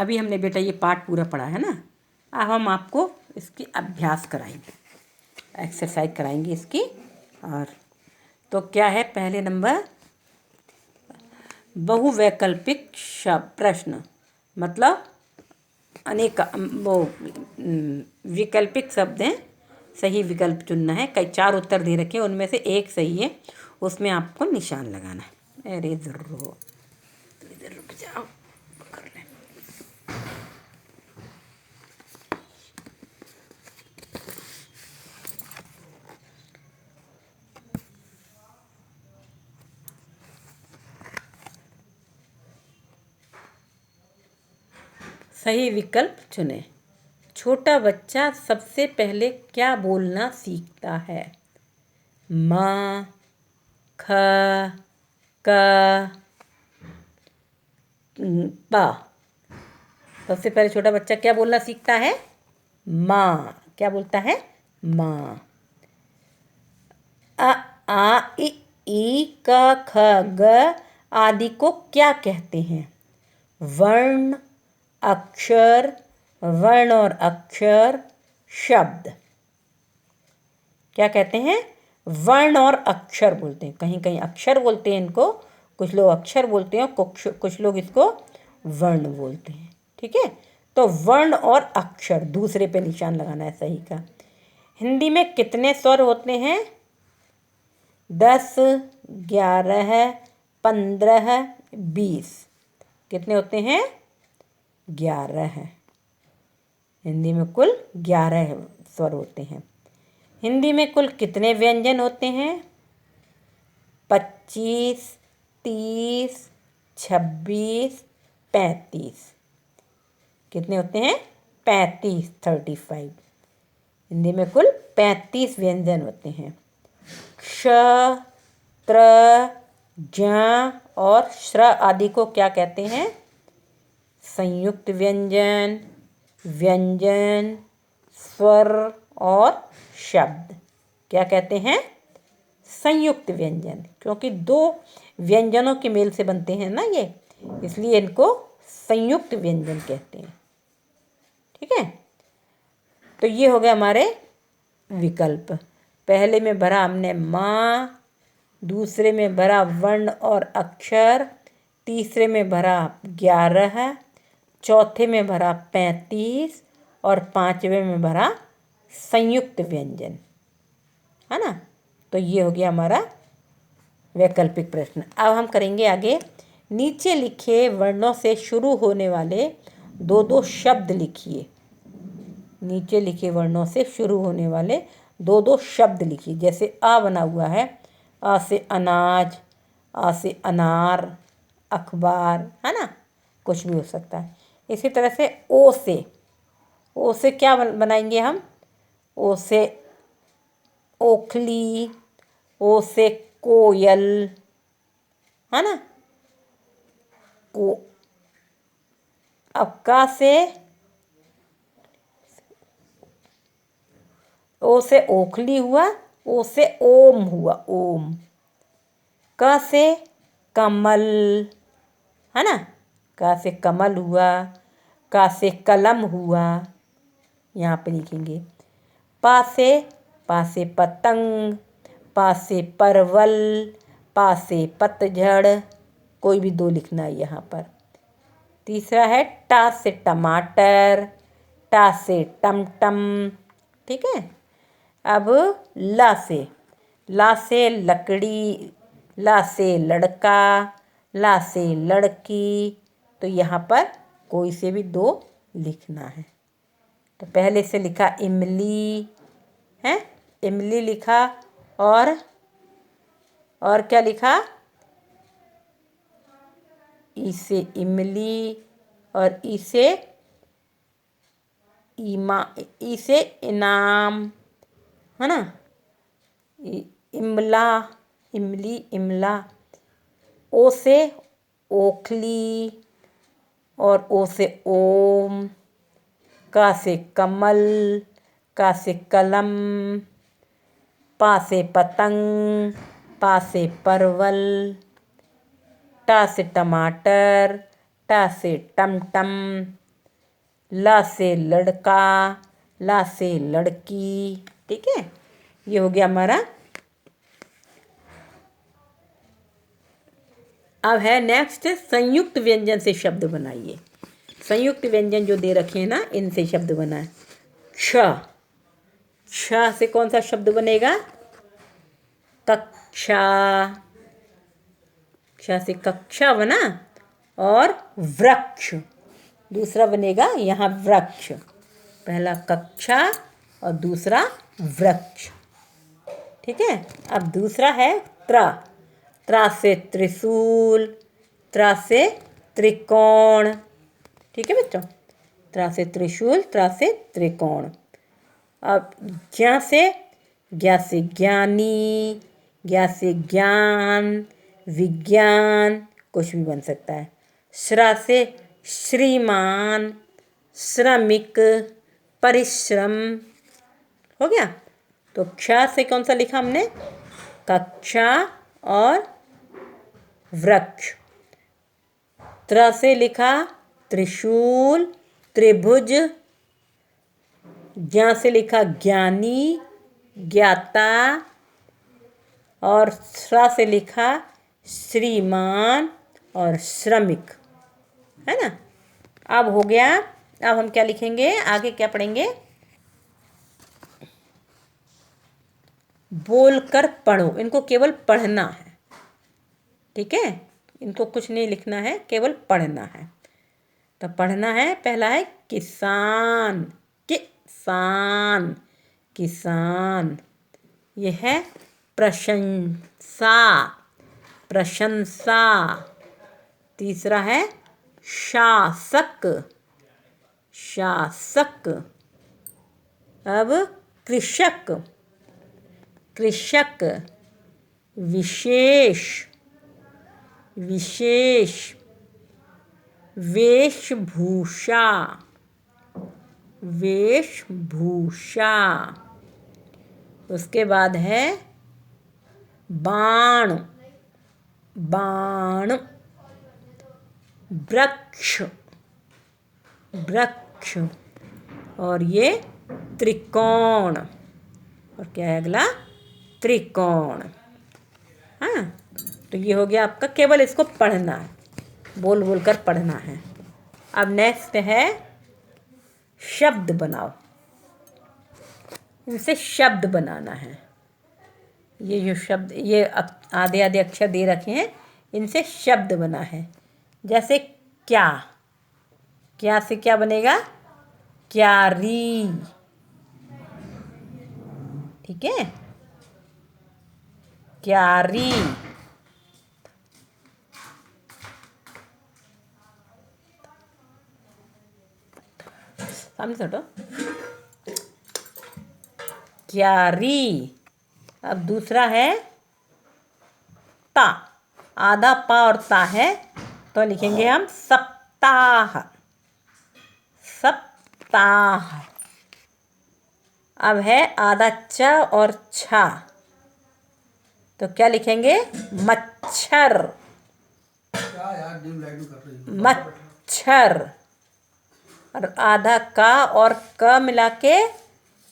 अभी हमने बेटा ये पाठ पूरा पढ़ा है ना, अब हम आपको इसकी अभ्यास कराएंगे, एक्सरसाइज कराएंगे इसकी। और तो क्या है, पहले नंबर बहुवैकल्पिक प्रश्न, मतलब अनेक वो वैकल्पिक शब्द हैं, सही विकल्प चुनना है। कई 4 उत्तर दे रखे हैं, उनमें से एक सही है, उसमें आपको निशान लगाना है। अरे ज़रूर इधर रुक जाओ, कर लें। सही विकल्प चुने। छोटा बच्चा सबसे पहले क्या बोलना सीखता है? माँ, ख, क, पा। सबसे पहले छोटा बच्चा क्या बोलना सीखता है? माँ। क्या बोलता है? माँ। अ, आ, ई, क, ख, ग आदि को क्या कहते हैं? वर्ण, अक्षर, वर्ण और अक्षर, शब्द। क्या कहते हैं? वर्ण और अक्षर बोलते हैं। कहीं कहीं अक्षर बोलते हैं इनको, कुछ लोग अक्षर बोलते हैं, कुछ लोग इसको वर्ण बोलते हैं। ठीक है, तो वर्ण और अक्षर दूसरे पे निशान लगाना है सही का। हिंदी में कितने स्वर होते हैं? 10, 11, 15, 20। कितने होते हैं? 11। हिंदी में कुल 11 स्वर होते हैं। हिंदी में कुल कितने व्यंजन होते हैं? 25, 30, 26, 35। कितने होते हैं? 35, 35। हिंदी में कुल 35 व्यंजन होते हैं। क्ष, त्र, ज्ञ और श्र आदि को क्या कहते हैं? संयुक्त व्यंजन, व्यंजन, स्वर और शब्द। क्या कहते हैं? संयुक्त व्यंजन, क्योंकि 2 व्यंजनों के मेल से बनते हैं ना ये, इसलिए इनको संयुक्त व्यंजन कहते हैं। ठीक है, तो ये हो गए हमारे विकल्प। पहले में भरा हमने माँ, दूसरे में भरा वर्ण और अक्षर, तीसरे में भरा 11, चौथे में भरा 35 और 5वें में भरा संयुक्त व्यंजन, है ना। तो ये हो गया हमारा वैकल्पिक प्रश्न। अब हम करेंगे आगे। नीचे लिखे वर्णों से शुरू होने वाले 2-2 शब्द लिखिए। नीचे लिखे वर्णों से शुरू होने वाले 2-2 शब्द लिखिए। जैसे आ बना हुआ है, आ से अनाज, आ से अनार, अखबार, है ना, कुछ भी हो सकता है। इसी तरह से ओ से क्या बनाएंगे हम? ओ से ओखली, ओ से कोयल, है ना। को अब का से ओ से ओखली हुआ, ओ से ओम हुआ, ओम। क से कमल, है ना, क से कमल हुआ, का से कलम हुआ, यहाँ पे लिखेंगे। पा से पतंग, पा से परवल, पा से पतझड़, कोई भी 2 लिखना है यहाँ पर। तीसरा है टा से टमाटर, टा से टमटम। ठीक है, अब ला से लकड़ी, ला से लड़का, ला से लड़की। तो यहाँ पर कोई से भी 2 लिखना है। तो पहले से लिखा इमली है, इमली लिखा, और क्या लिखा? ई से इमली और ई से इनाम, है ना। इमला, इमली, इमला। ओ से ओखली और ओ से ओम, का से कमल, का से कलम, पा से पतंग, पा से परवल, टा से टमाटर, टा से टमटम, ला से लड़का, ला से लड़की। ठीक है, ये हो गया हमारा। अब है नेक्स्ट संयुक्त व्यंजन से शब्द बनाइए। संयुक्त व्यंजन जो दे रखे हैं ना, इनसे शब्द बनाए। क्ष, क्ष से कौन सा शब्द बनेगा? कक्षा, क्ष से कक्षा बना। और वृक्ष, दूसरा बनेगा यहाँ वृक्ष। पहला कक्षा और दूसरा वृक्ष। ठीक है, अब दूसरा है त्र, त्र से त्रिशूल, त्र से त्रिकोण। ठीक है बच्चों, त्र से त्रिशूल, त्र से त्रिकोण। अब ज्ञ से, ज्ञ से ज्ञानी, ज्ञ से ज्ञान, विज्ञान, कुछ भी बन सकता है। श्र से श्रीमान, श्रमिक, परिश्रम। हो गया। तो क्ष से कौन सा लिखा हमने? कक्षा और वृक्ष। त्र से लिखा त्रिशूल, त्रिभुज। ज्ञ से लिखा ज्ञानी, ज्ञाता। और श्र से लिखा श्रीमान और श्रमिक, है ना। अब हो गया। अब हम क्या लिखेंगे, आगे क्या पढ़ेंगे? बोलकर पढ़ो, इनको केवल पढ़ना है। ठीक है, इनको कुछ नहीं लिखना है, केवल पढ़ना है। तो पढ़ना है, पहला है किसान, किसान, किसान। यह है प्रशंसा, प्रशंसा। तीसरा है शासक, शासक। अब कृषक, कृषक। विशेष, विशेष। वेशभूषा, वेशभूषा। उसके बाद है बाण, बाण। वृक्ष, वृक्ष। और ये त्रिकोण। और क्या है अगला? त्रिकोण। हाँ, तो ये हो गया आपका, केवल इसको पढ़ना है, बोल बोल कर पढ़ना है। अब नेक्स्ट है शब्द बनाओ। इनसे शब्द बनाना है। ये जो शब्द, ये आधे आधे अक्षर दे रखे हैं, इनसे शब्द बना है। जैसे क्या, क्या से क्या बनेगा? क्यारी। ठीक है, क्यारी। सामने से हटो। क्यारी। अब दूसरा है ता, आधा पा और ता है, तो लिखेंगे हम सप्ताह, सप्ताह। अब है आधा च और छा, तो क्या लिखेंगे? मच्छर, मच्छर। और आधा का और क मिला के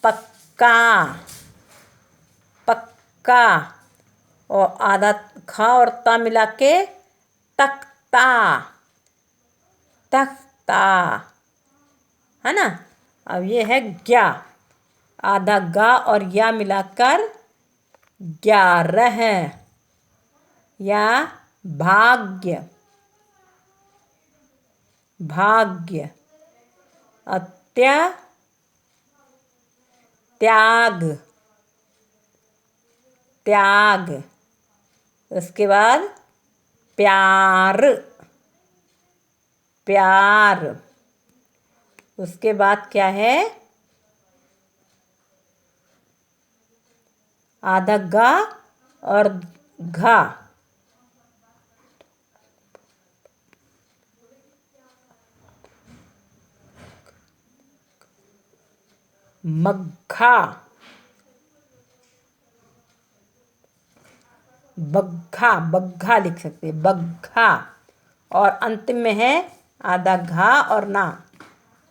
पक्का, पक्का। और आधा खा और ता मिला के तख्ता, तख्ता, है ना। अब ये है ग्या, आधा गा और या मिलाकर 11, या भाग्य, भाग्य। त्याग, त्याग। उसके बाद प्यार, प्यार। उसके बाद क्या है? आधा गा और घा, मग्घा, बग्घा, बग्घा लिख सकते हैं, बग्घा। और अंतिम में है आधा घा और ना,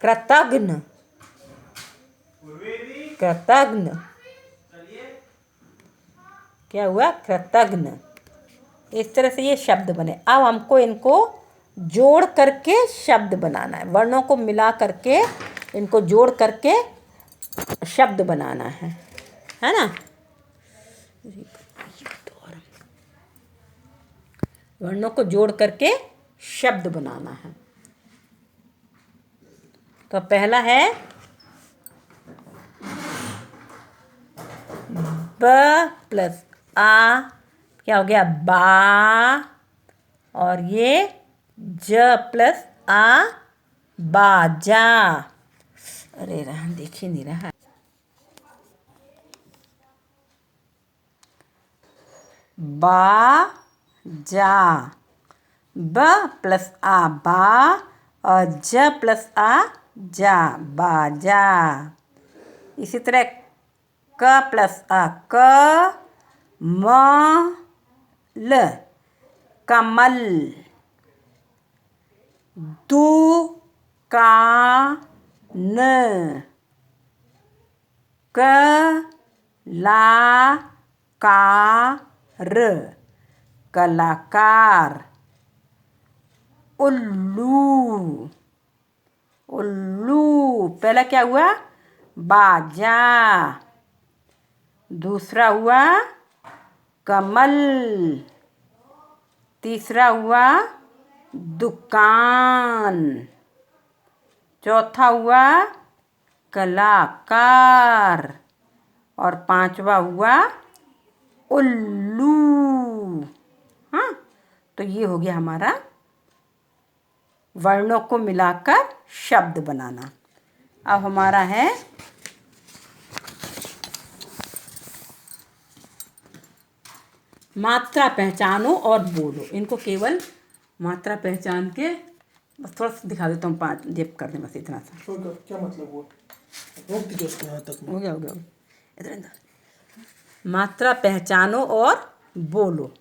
कृतघ्न, कृतघ्न। क्या हुआ? कृतघ्न। इस तरह से ये शब्द बने। अब हमको इनको जोड़ करके शब्द बनाना है, वर्णों को मिला करके इनको जोड़ करके शब्द बनाना है ना? वर्णों को जोड़ करके शब्द बनाना है। तो पहला है ब प्लस आ, क्या हो गया? बा। और ये ज प्लस आ, बाजा। अरे रहा, देख ही नहीं रहा। बाजा, ब प्लस आ बा और ज प्लस आ जा, बाजा। इसी तरह क प्लस आ क म ल, कमल। दु का न, क ला का र, कलाकार। उल्लू, उल्लू। पहला क्या हुआ? बाजा। दूसरा हुआ कमल। तीसरा हुआ दुकान। चौथा हुआ कलाकार। और पांचवा हुआ उल्लू। हाँ, तो ये हो गया हमारा वर्णों को मिलाकर शब्द बनाना। अब हमारा है मात्रा पहचानो और बोलो। इनको केवल मात्रा पहचान के बस थोड़ा सा दिखा देता हूँ, 5 जेब कर दें बस इतना सा। क्या मतलब वो रोक दीजिए उसको यहाँ तक। हो गया इधर इधर। मात्रा पहचानो और बोलो।